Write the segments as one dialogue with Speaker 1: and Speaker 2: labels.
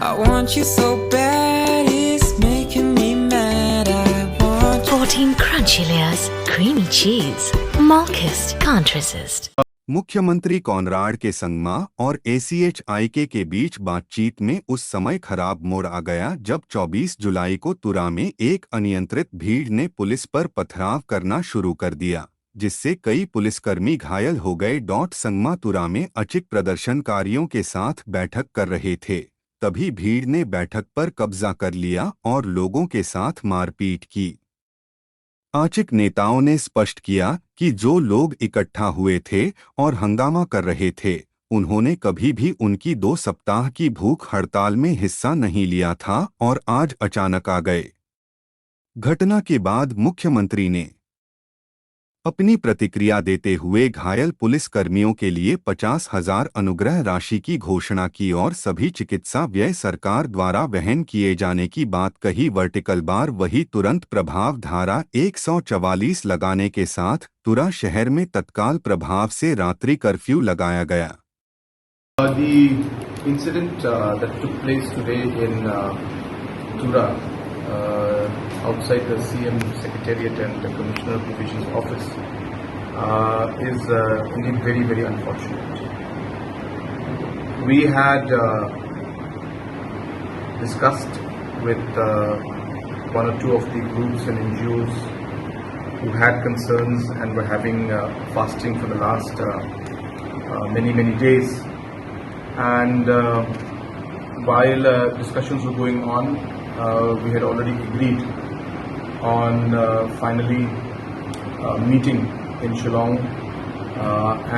Speaker 1: I want you so bad, it's making me mad. I want
Speaker 2: 14 crunchy layers, creamy cheese. Malkist can't resist.
Speaker 3: मुख्यमंत्री Conrad के संगमा और ACHIK के बीच बातचीत में उस समय खराब मोड़ आ गया जब 24 जुलाई को तुरा में एक अनियंत्रित भीड़ ने पुलिस पर पथराव करना शुरू कर दिया, जिससे कई पुलिसकर्मी घायल हो गए। संगमा तुरा में ACHIK प्रदर्शनकारियों के साथ बैठक कर रहे थे, तभी भीड़ ने बैठक पर कब्जा कर लिया और लोगों के साथ मारपीट की। ACHIK नेताओं ने स्पष्ट किया कि जो लोग इकट्ठा हुए थे और हंगामा कर रहे थे, उन्होंने कभी भी उनकी 2 सप्ताह की भूख हड़ताल में हिस्सा नहीं लिया था और आज अचानक आ गए। घटना के बाद मुख्यमंत्री ने अपनी प्रतिक्रिया देते हुए घायल पुलिसकर्मियों के लिए 50,000 अनुग्रह राशि की घोषणा की और सभी चिकित्सा व्यय सरकार द्वारा वहन किए जाने की बात कही। वर्टिकल बार वही तुरंत प्रभाव धारा 144 लगाने के साथ तुरा शहर में तत्काल प्रभाव से रात्रि कर्फ्यू लगाया गया।
Speaker 4: The incident that took place today in Tura outside the CM Secretariat and the Commissioner of Provisions Office is indeed very, very unfortunate. We had discussed with one or two of the groups and NGOs who had concerns and were having fasting for the last many days. And while discussions were going on, we had already agreed on finally meeting in Shillong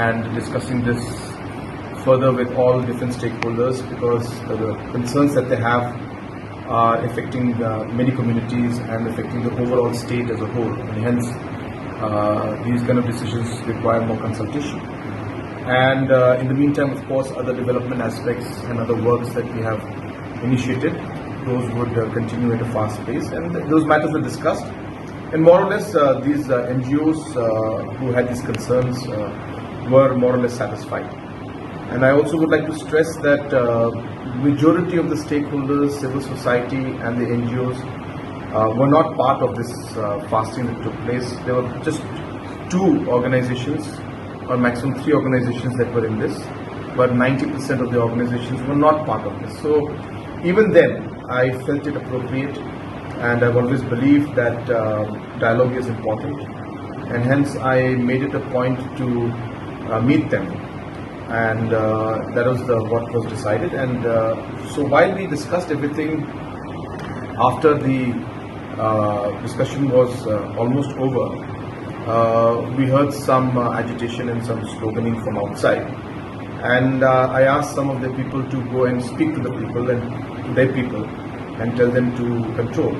Speaker 4: and discussing this further with all different stakeholders, because the concerns that they have are affecting many communities and affecting the overall state as a whole, and hence these kind of decisions require more consultation. And in the meantime, of course, other development aspects and other works that we have initiated, those would continue at a fast pace, and those matters were discussed. And more or less, these NGOs who had these concerns were more or less satisfied. And I also would like to stress that majority of the stakeholders, civil society and the NGOs were not part of this fasting that took place. There were just 2 organizations or maximum 3 organizations that were in this, but 90% of the organizations were not part of this. So even then, I felt it appropriate, and I've always believed that dialogue is important, and hence I made it a point to meet them, and that was what was decided. And so while we discussed everything, after the discussion was almost over, we heard some agitation and some sloganing from outside, and I asked some of the people to go and speak to the people and to their people and tell them to control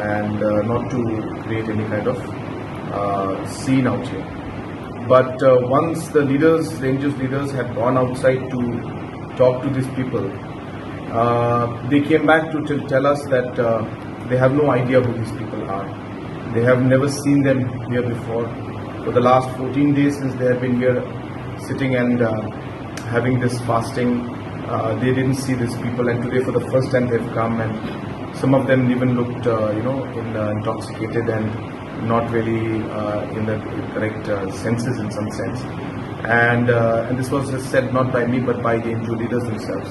Speaker 4: and not to create any kind of scene out here. But once the leaders, the NGOs leaders had gone outside to talk to these people, they came back to tell us that they have no idea who these people are. They have never seen them here before. For the last 14 days since they have been here sitting and having this fasting, they didn't see these people, and today for the first time they've come, and some of them even looked intoxicated and not really in the correct senses in some sense. And this was said not by me but by the NGO leaders themselves.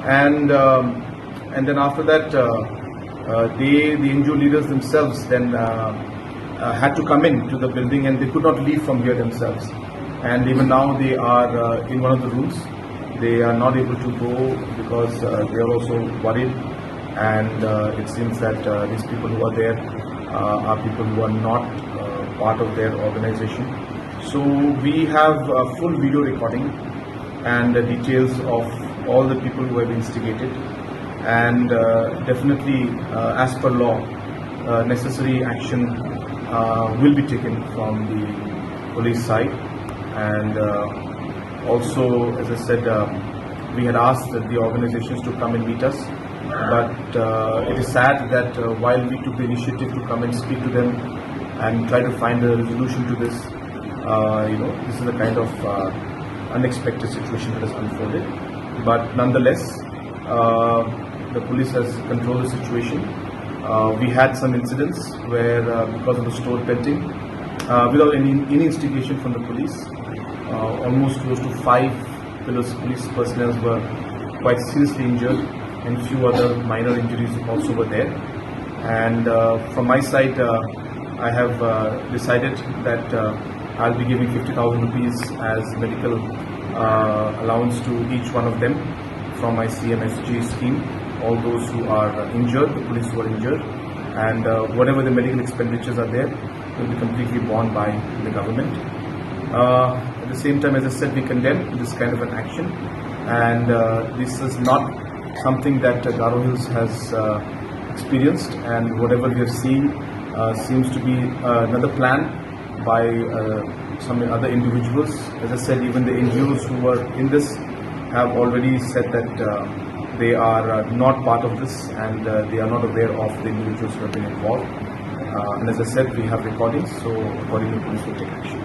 Speaker 4: And then after that, the NGO leaders themselves then had to come in to the building, and they could not leave from here themselves. And even now they are in one of the rooms. They are not able to go because they are also worried, and it seems that these people who are there are people who are not part of their organization. So we have a full video recording and details of all the people who have instigated, and definitely as per law necessary action will be taken from the police side. And also, as I said, we had asked the organizations to come and meet us, but it is sad that while we took the initiative to come and speak to them and try to find a resolution to this, this is the kind of unexpected situation that has unfolded. But nonetheless, the police has controlled the situation. We had some incidents where, because of the store pelting, without any instigation from the police, almost close to 5 police personnel were quite seriously injured, and few other minor injuries also were there. And from my side, I have decided that I'll be giving 50,000 rupees as medical allowance to each one of them from my CMSG scheme. All those who are injured, the police who are injured, and whatever the medical expenditures are there will be completely borne by the government. At the same time, as I said, we condemn this kind of an action, and this is not something that Garo Hills has experienced, and whatever we have seen seems to be another plan by some other individuals. As I said, even the NGOs who were in this have already said that they are not part of this, and they are not aware of the individuals who have been involved. And as I said, we have recordings, so accordingly police will take action.